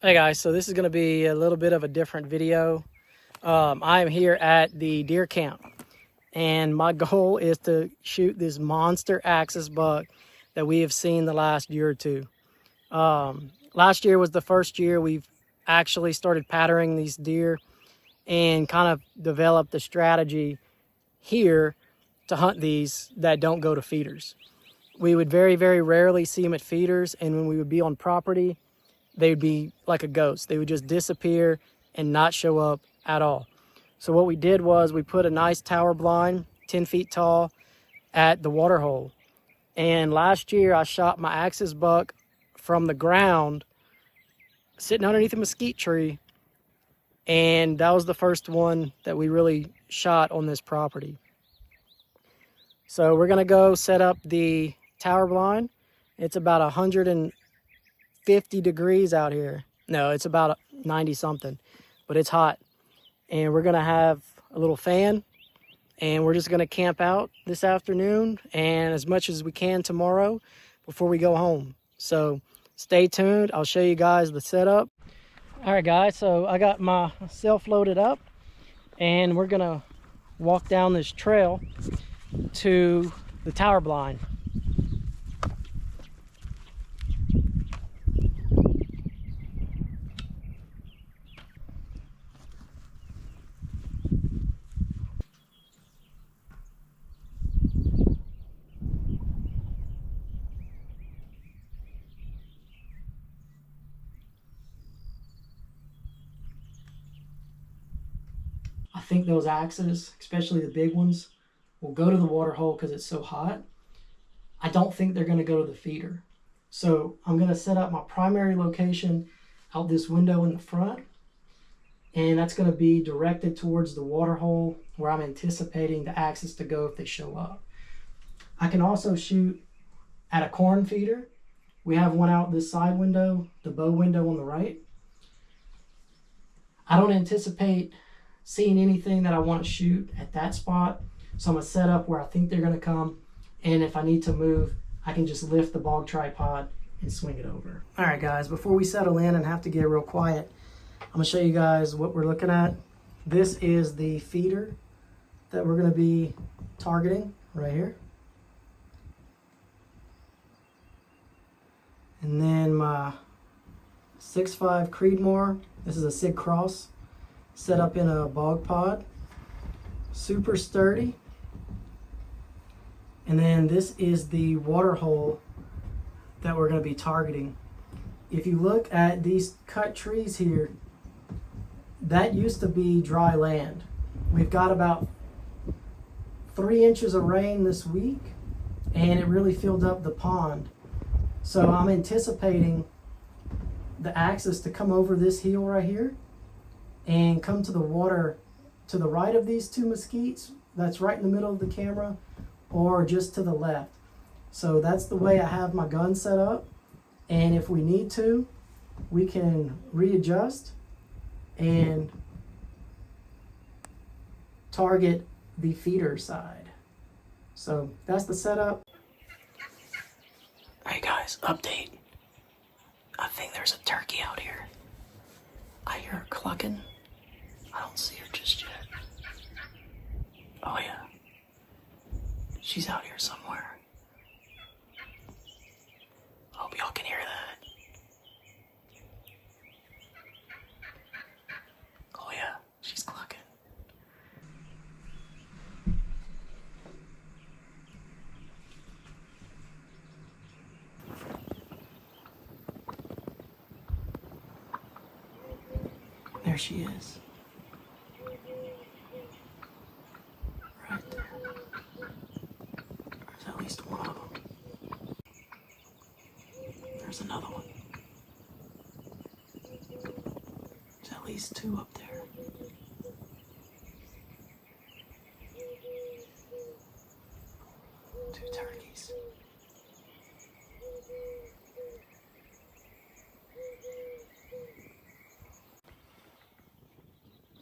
Hey guys, so this is going to be a little bit of a different video. I am here at the deer camp, and my goal is to shoot this monster axis buck that we have seen the last year or two. Last year was the first year we've actually started patterning these deer and kind of developed a strategy here to hunt these that don't go to feeders. We would very, very rarely see them at feeders, and when we would be on property, they would be like a ghost. They would just disappear and not show up at all. So what we did was we put a nice tower blind, 10 feet tall, at the water hole. And last year I shot my axis buck from the ground, sitting underneath a mesquite tree. And that was the first one that we really shot on this property. So we're gonna go set up the tower blind. It's about 150 degrees out here. No, it's about 90 something, but it's hot. And we're gonna have a little fan, and we're just gonna camp out this afternoon and as much as we can tomorrow before we go home. So stay tuned. I'll show you guys the setup. All right guys, so I got myself loaded up and we're gonna walk down this trail to the tower blind. I think those axes, especially the big ones, will go to the water hole because it's so hot. I don't think they're going to go to the feeder. So I'm going to set up my primary location out this window in the front, and that's going to be directed towards the water hole where I'm anticipating the axes to go if they show up. I can also shoot at a corn feeder. We have one out this side window, the bow window on the right. I don't anticipate seeing anything that I want to shoot at that spot, so I'm going to set up where I think they're going to come, and if I need to move, I can just lift the bog tripod and swing it over. All right guys, before we settle in and have to get real quiet, I'm going to show you guys what we're looking at. This is the feeder that we're going to be targeting right here. And then my 6.5 Creedmoor, this is a Sig Cross, set up in a bog pod, super sturdy. And then this is the water hole that we're going to be targeting. If you look at these cut trees here, that used to be dry land. We've got about 3 inches of rain this week, and it really filled up the pond. So I'm anticipating the axis to come over this hill right here and come to the water to the right of these two mesquites. That's right in the middle of the camera, or just to the left. So that's the way I have my gun set up. And if we need to, we can readjust and target the feeder side. So that's the setup. Hey guys, update. I think there's a turkey out here. I hear her clucking. I don't see her just yet. Oh yeah. She's out here somewhere. Hope y'all can hear that. Oh yeah, she's clucking. There she is. Right there. There's at least one of them. There's another one. There's at least 2 up there. Two turkeys.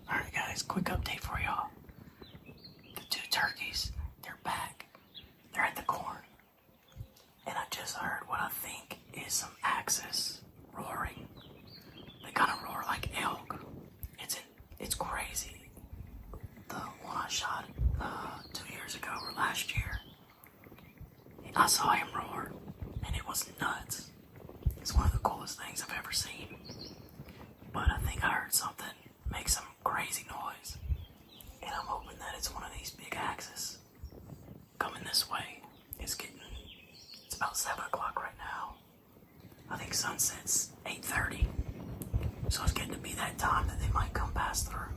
Alright guys, quick update for y'all. The 2 turkeys, they're back. They're at the corn. And I just heard what I think is some axis roaring. They ever seen. But I think I heard something make some crazy noise. And I'm hoping that it's one of these big axes coming this way. It's about 7 o'clock right now. I think sunset's 8:30. So it's getting to be that time that they might come pass through.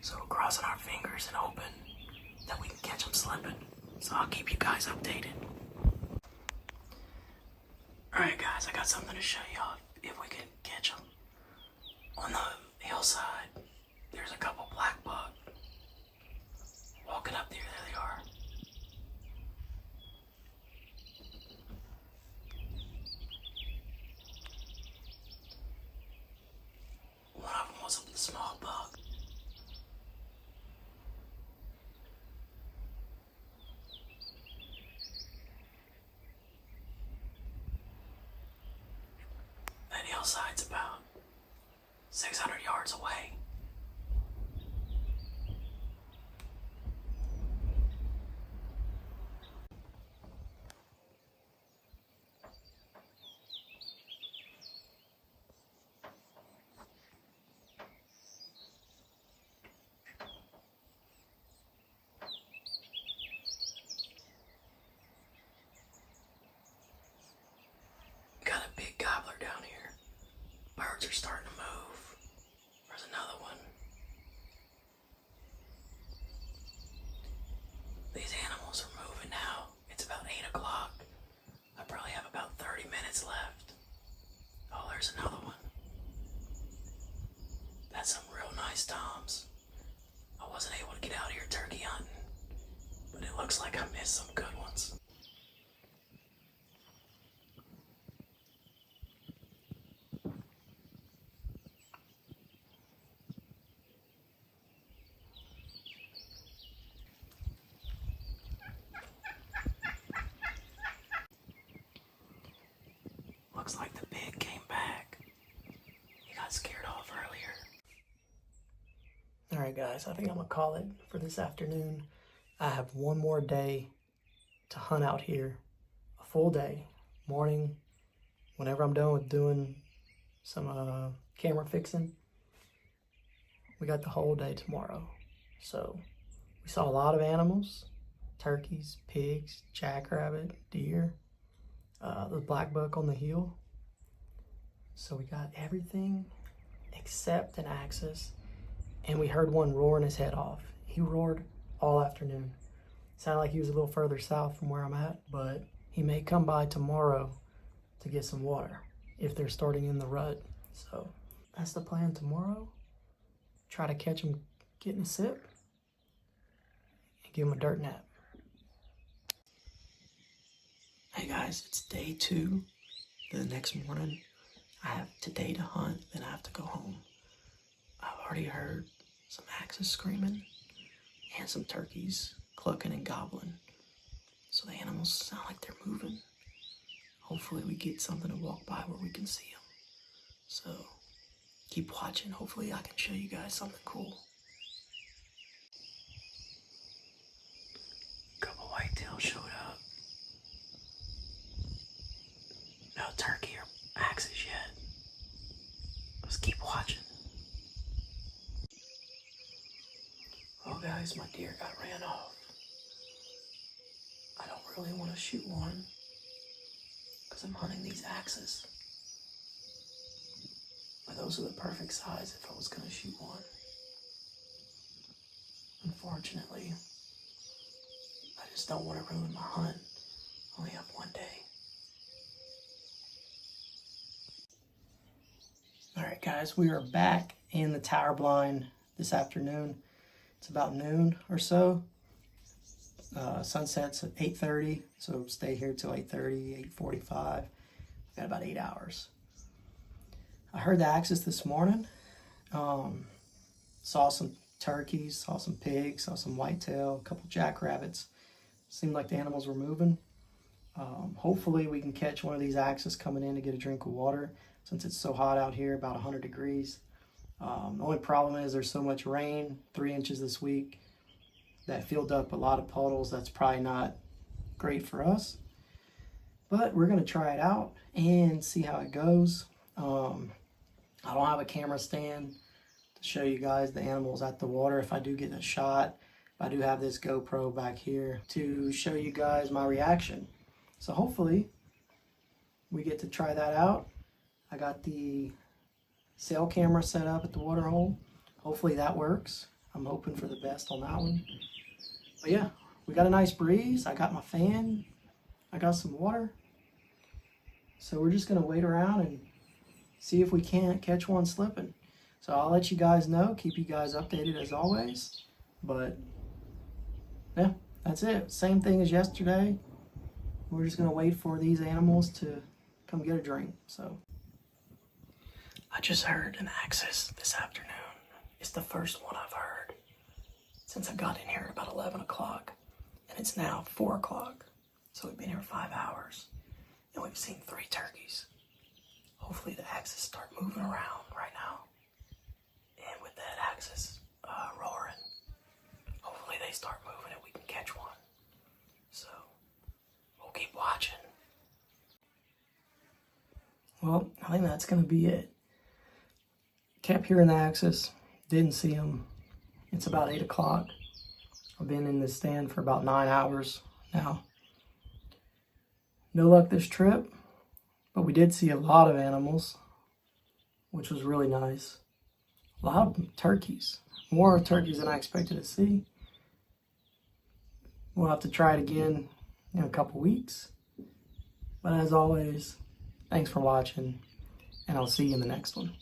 So we're crossing our fingers and hoping that we can catch them slipping. So I'll keep you guys updated. Alright guys, I got something to show y'all if we can catch them. On the hillside, there's a couple black buck walking up there. There they are. One of them was a small buck. That hillside's about 600 yards away. Got a big gobbler down here. Birds are starting to move. There's another one. These animals are moving now. It's about 8 o'clock. I probably have about 30 minutes left. Oh, there's another one. That's some real nice toms. I wasn't able to get out here turkey hunting, but it looks like I missed some good ones. Looks like the pig came back. He got scared off earlier. Alright guys, I think I'm gonna call it for this afternoon. I have one more day to hunt out here. A full day. Morning, whenever I'm done with doing some camera fixing. We got the whole day tomorrow. So, we saw a lot of animals. Turkeys, pigs, jackrabbit, deer. The black buck on the hill. So we got everything except an axis, and we heard one roaring his head off. He roared all afternoon. Sounded like he was a little further south from where I'm at, but he may come by tomorrow to get some water if they're starting in the rut. So that's the plan tomorrow. Try to catch him getting a sip and give him a dirt nap. Hey guys, it's day 2. The next morning, I have today to hunt, then I have to go home. I've already heard some axes screaming and some turkeys clucking and gobbling. So the animals sound like they're moving. Hopefully we get something to walk by where we can see them. So keep watching. Hopefully I can show you guys something cool. Couple whitetails showed up. No turkey or axes yet. Let's keep watching. Oh guys, my deer got ran off. I don't really want to shoot one because I'm hunting these axes. But those are the perfect size if I was going to shoot one. Unfortunately, I just don't want to ruin my hunt. I only have one day. Alright guys, we are back in the tower blind this afternoon. It's about noon or so. Sunset's at 8:30, so stay here till 8:30, 8:45. Got about 8 hours. I heard the axis this morning. Saw some turkeys, saw some pigs, saw some whitetail, a couple jackrabbits. Seemed like the animals were moving. Hopefully we can catch one of these axes coming in to get a drink of water since it's so hot out here, about 100 degrees. The only problem is there's so much rain, 3 inches this week, that filled up a lot of puddles. That's probably not great for us. But we're going to try it out and see how it goes. I don't have a camera stand to show you guys the animals at the water if I do get a shot. I do have this GoPro back here to show you guys my reaction. So hopefully we get to try that out. I got the cell camera set up at the water hole. Hopefully that works. I'm hoping for the best on that one. But yeah, we got a nice breeze. I got my fan. I got some water. So we're just gonna wait around and see if we can't catch one slipping. So I'll let you guys know, keep you guys updated as always. But yeah, that's it. Same thing as yesterday. We're just gonna wait for these animals to come get a drink. So I just heard an axis this afternoon. It's the first one I've heard since I got in here at about 11 o'clock. And it's now 4 o'clock. So we've been here 5 hours. And we've seen 3 turkeys. Hopefully the axis start moving around right now. And with that axis roaring, hopefully they start moving and we can catch one. So we'll keep watching. Well, I think that's going to be it. Kept hearing the axis. Didn't see him. It's about 8 o'clock. I've been in this stand for about 9 hours now. No luck this trip, but we did see a lot of animals, which was really nice. A lot of turkeys. More turkeys than I expected to see. We'll have to try it again in a couple weeks. But as always, thanks for watching, and I'll see you in the next one.